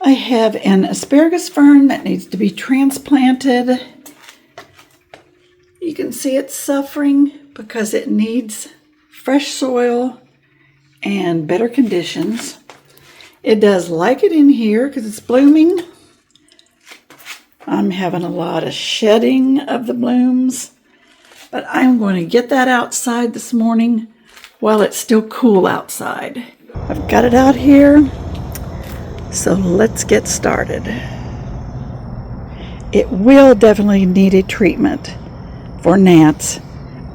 I have an asparagus fern that needs to be transplanted. You can see it's suffering because it needs fresh soil and better conditions. It does like it in here because it's blooming. I'm having a lot of shedding of the blooms, but I'm going to get that outside this morning while it's still cool outside. I've got it out here. So let's get started. It will definitely need a treatment for gnats.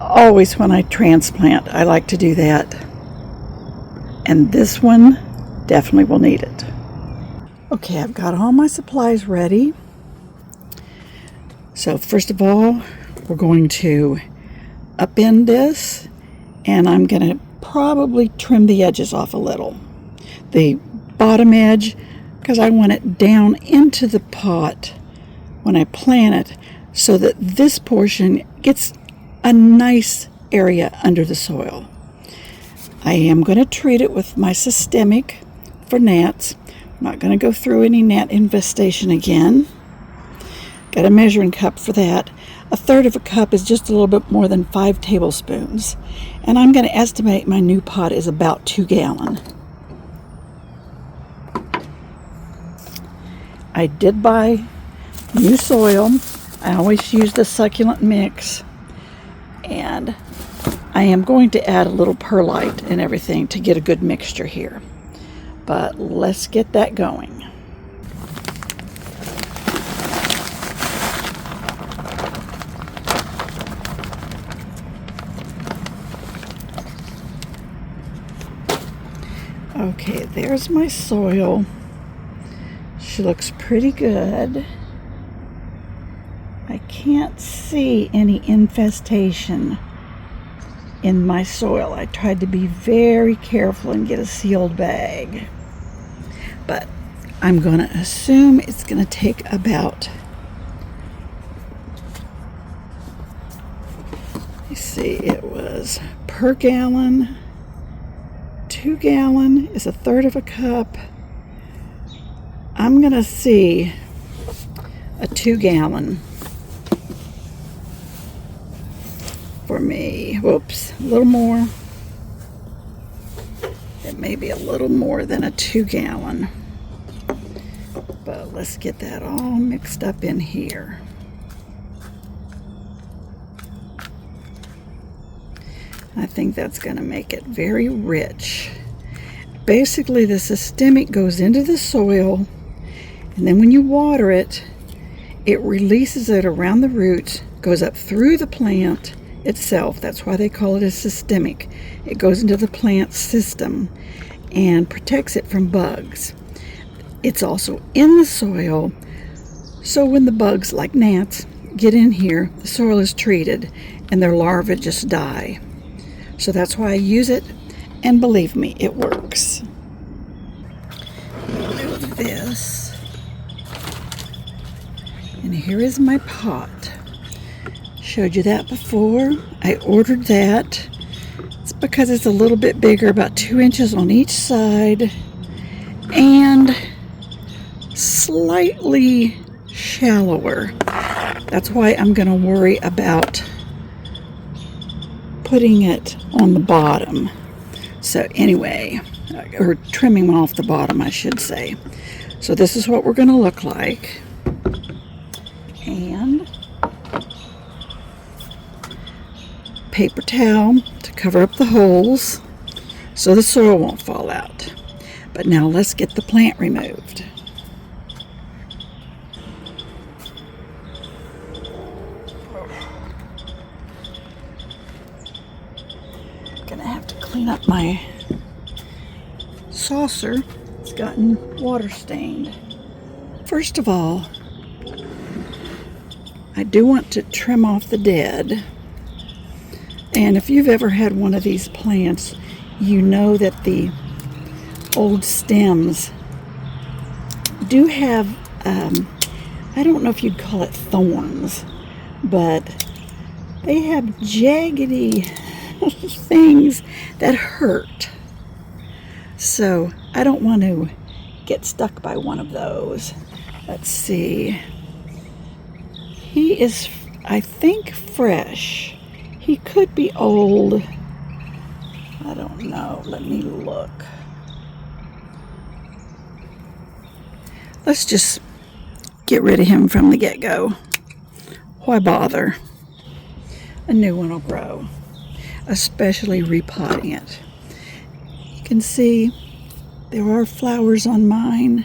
Always when I transplant, I like to do that. And this one definitely will need it. Okay, I've got all my supplies ready. So first of all, we're going to upend this, and I'm going to probably trim the edges off a little. The bottom edge, because I want it down into the pot when I plant it so that this portion gets a nice area under the soil. I am going to treat it with my systemic for gnats. I'm not going to go through any gnat infestation again. Got a measuring cup for that. 1/3 of a cup is just a little bit more than 5 tablespoons. And I'm going to estimate my new pot is about 2 gallons. I did buy new soil. I always use the succulent mix, and I am going to add a little perlite and everything to get a good mixture here. But let's get that going. Okay, there's my soil. She looks pretty good. I can't see any infestation in my soil. I tried to be very careful and get a sealed bag. But I'm going to assume it's going to take about, you see, it was per gallon. 2 gallons is 1/3 of a cup. I'm going to see a 2 gallon for me. Whoops, a little more. It may be a little more than a 2 gallon. But let's get that all mixed up in here. I think that's going to make it very rich. Basically, the systemic goes into the soil, and then when you water it, it releases it around the roots, goes up through the plant itself. That's why they call it a systemic. It goes into the plant system and protects it from bugs. It's also in the soil, so when the bugs like gnats get in here, the soil is treated and their larvae just die. So that's why I use it, and believe me, it works. Move this. And here is my pot. Showed you that before. I ordered that. It's because it's a little bit bigger, about 2 inches on each side, and slightly shallower. That's why I'm going to worry about putting it on the bottom. So anyway, or trimming off the bottom, I should say. So this is what we're going to look like. And paper towel to cover up the holes so the soil won't fall out. But now let's get the plant removed. Gonna have to clean up my saucer. It's gotten water stained. First of all, I do want to trim off the dead. And if you've ever had one of these plants, you know that the old stems do have, I don't know if you'd call it thorns, but they have jaggedy things that hurt. So I don't want to get stuck by one of those. Let's see. He is, I think, fresh. He could be old. I don't know. Let me look. Let's just get rid of him from the get-go. Why bother? A new one will grow, especially repotting it. You can see there are flowers on mine.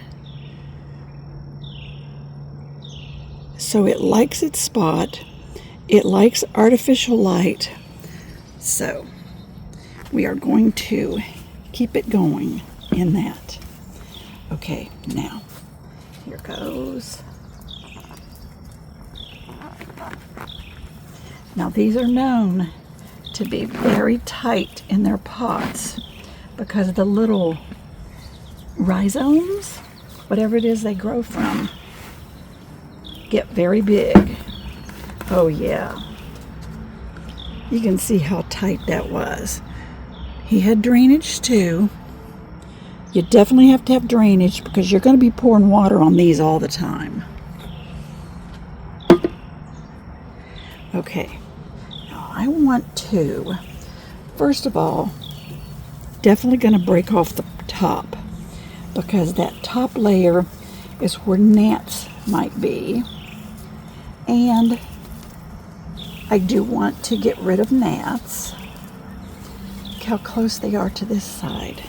So it likes its spot. It likes artificial light. So we are going to keep it going in that. Okay, now here goes. Now these are known to be very tight in their pots because the little rhizomes, whatever it is they grow from, get very big. Oh yeah. You can see how tight that was. He had drainage too. You definitely have to have drainage because you're going to be pouring water on these all the time. Okay, now I want to, first of all, definitely going to break off the top because that top layer is where gnats might be. And I do want to get rid of gnats. Look how close they are to this side.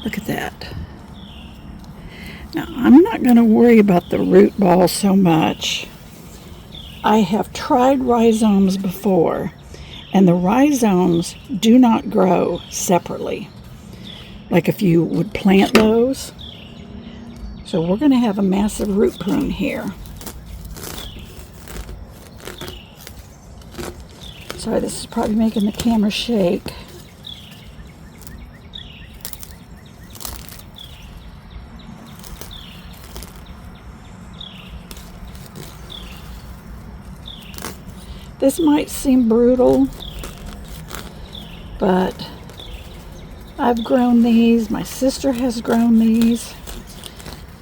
Look at that. Now, I'm not going to worry about the root ball so much. I have tried rhizomes before, and the rhizomes do not grow separately, like if you would plant those. So we're going to have a massive root prune here. Sorry, this is probably making the camera shake. This might seem brutal, but I've grown these. My sister has grown these.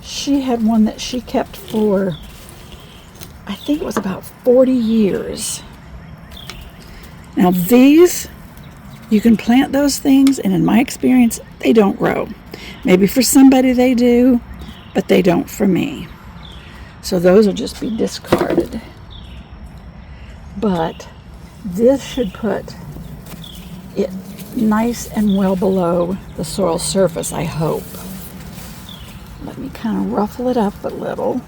She had one that she kept for, I think it was about 40 years. Now these, you can plant those things, and in my experience, they don't grow. Maybe for somebody they do, but they don't for me. So those will just be discarded. But this should put it nice and well below the soil surface, I hope. Let me kind of ruffle it up a little.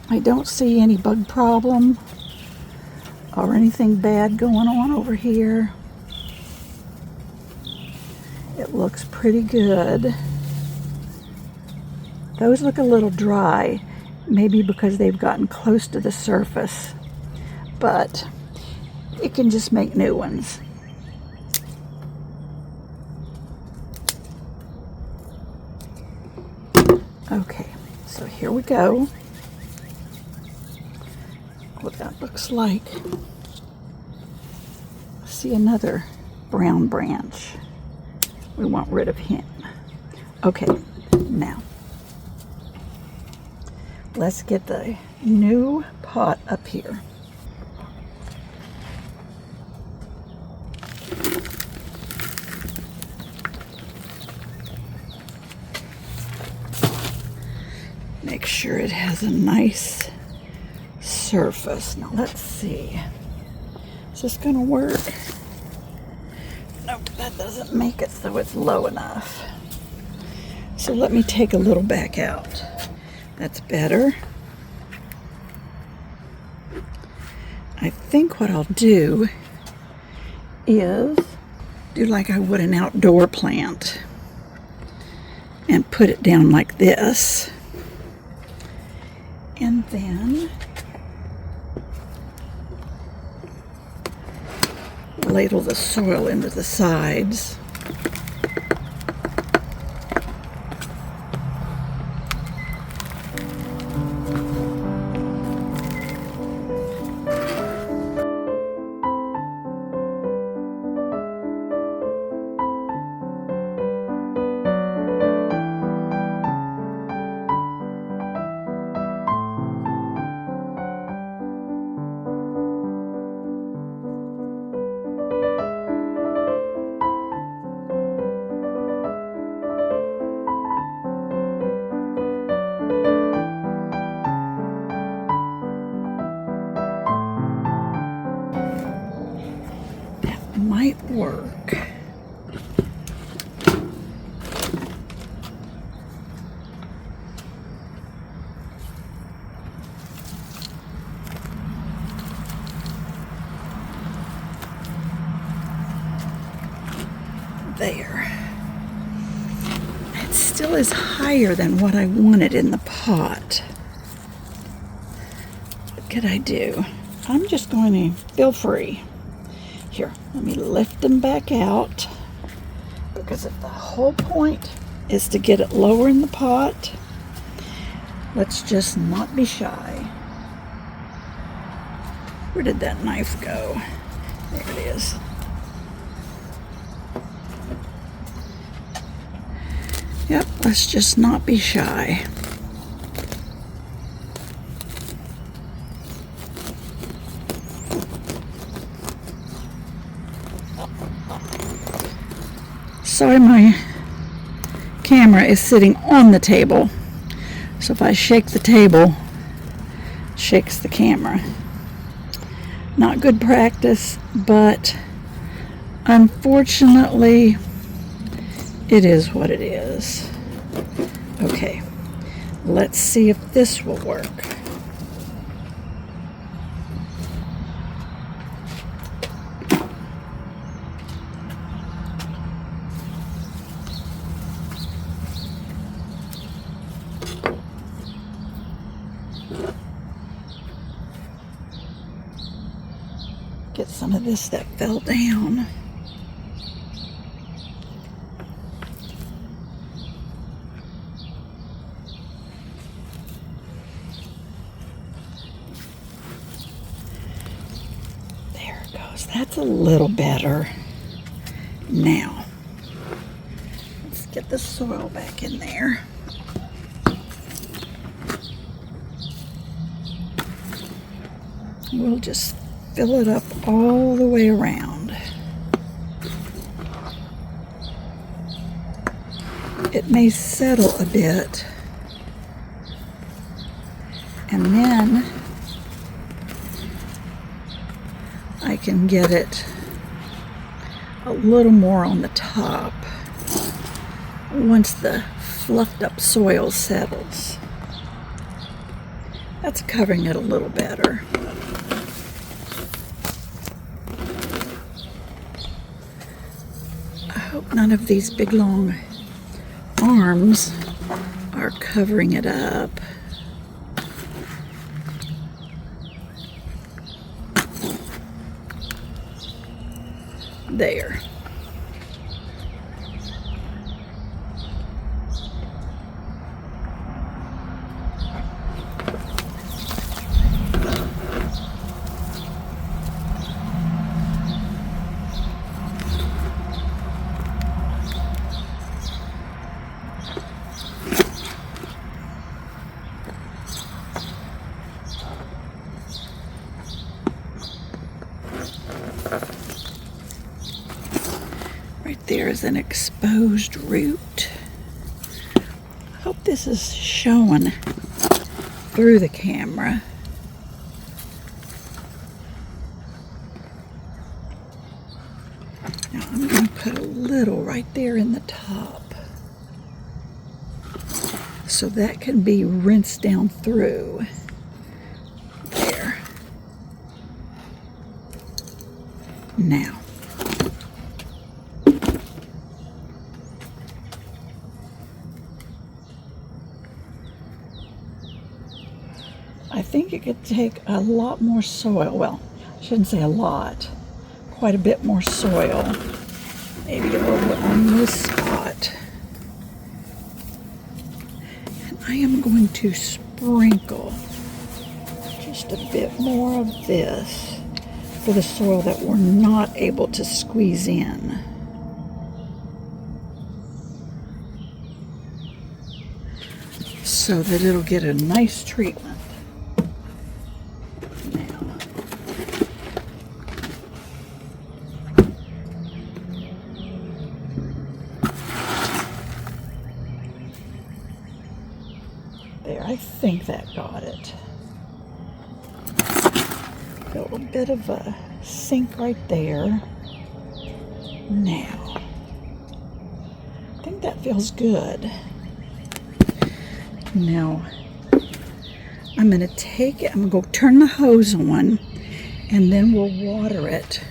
I don't see any bug problem or anything bad going on over here. It looks pretty good. Those look a little dry, maybe because they've gotten close to the surface, but it can just make new ones. Okay, so here we go. What that looks like. See another brown branch. We want rid of him. Okay, now let's get the new pot up here. Make sure it has a nice surface. Now let's see. Is this gonna work? Nope, that doesn't make it so it's low enough. So let me take a little back out. That's better. I think what I'll do is do like I would an outdoor plant and put it down like this. And then ladle the soil into the sides. might work. There. It still is higher than what I wanted in the pot. What could I do? I'm just going to feel free. Here, let me lift them back out, because if the whole point is to get it lower in the pot, let's just not be shy. Where did that knife go? There it is. Yep, let's just not be shy. Sorry, my camera is sitting on the table, so if I shake the table, it shakes the camera. Not good practice, but unfortunately, it is what it is. Okay, let's see if this will work. Get some of this that fell down. There it goes. That's a little better. Now, let's get the soil back in there. We'll just fill it up all the way around. It may settle a bit, and then I can get it a little more on the top once the fluffed up soil settles. That's covering it a little better. I hope none of these big long arms are covering it up. There. Right there is an exposed root. I hope this is showing through the camera. Now I'm going to put a little right there in the top, so that can be rinsed down through. There. Now, I think it could take a lot more soil. Well, I shouldn't say a lot. Quite a bit more soil. Maybe a little bit on this spot. And I am going to sprinkle just a bit more of this for the soil that we're not able to squeeze in. So that it'll get a nice treatment. There, I think that got it. Got a little bit of a sink right there. Now, I think that feels good. Now, I'm going to take it, I'm going to go turn the hose on, and then we'll water it.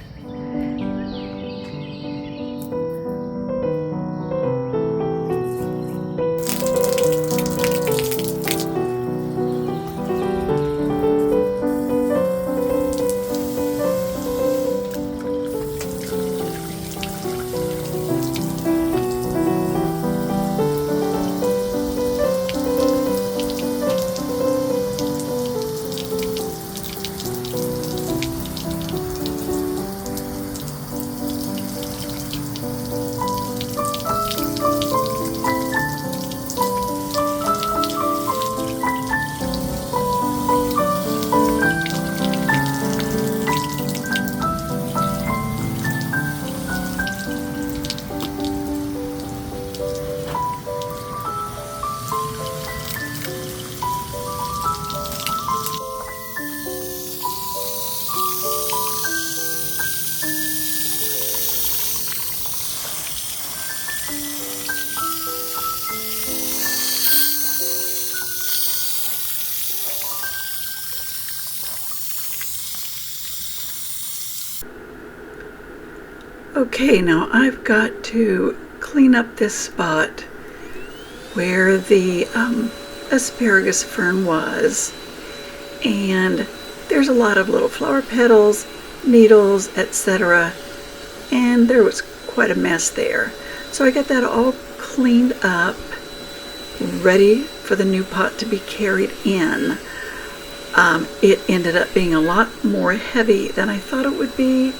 Okay, now I've got to clean up this spot where the asparagus fern was, and there's a lot of little flower petals, needles, etc., and there was quite a mess there. So I got that all cleaned up, ready for the new pot to be carried in. It ended up being a lot more heavy than I thought it would be,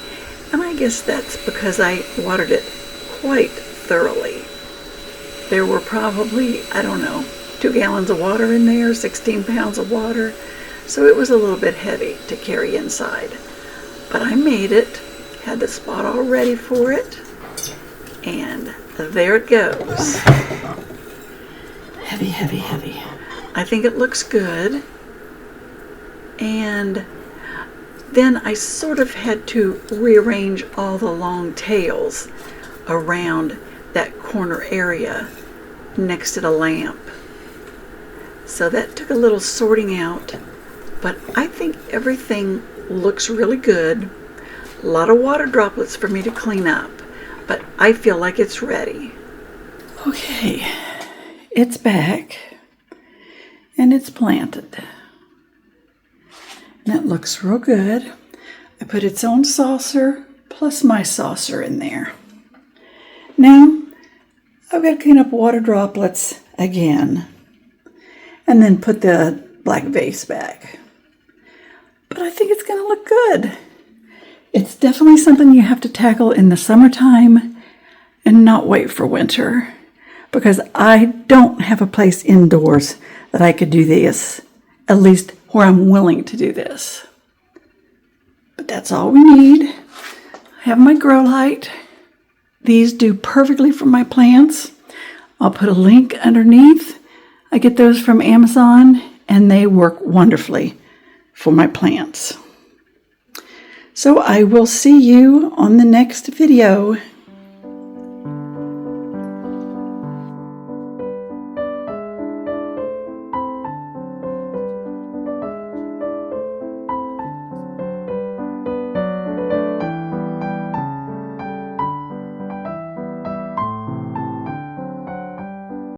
and I guess that's because I watered it quite thoroughly. There were probably, I don't know, 2 gallons of water in there, 16 pounds of water, so it was a little bit heavy to carry inside. But I made it, had the spot all ready for it, and there it goes. Heavy, heavy, heavy. I think it looks good, and then I sort of had to rearrange all the long tails around that corner area next to the lamp. So that took a little sorting out, but I think everything looks really good. A lot of water droplets for me to clean up, but I feel like it's ready. Okay, it's back and it's planted. And it looks real good. I put its own saucer plus my saucer in there. Now, I've got to clean up water droplets again and then put the black vase back. But I think it's going to look good. It's definitely something you have to tackle in the summertime and not wait for winter, because I don't have a place indoors that I could do this, at least where I'm willing to do this. But that's all we need. I have my grow light. These do perfectly for my plants. I'll put a link underneath. I get those from Amazon, and they work wonderfully for my plants. So I will see you on the next video.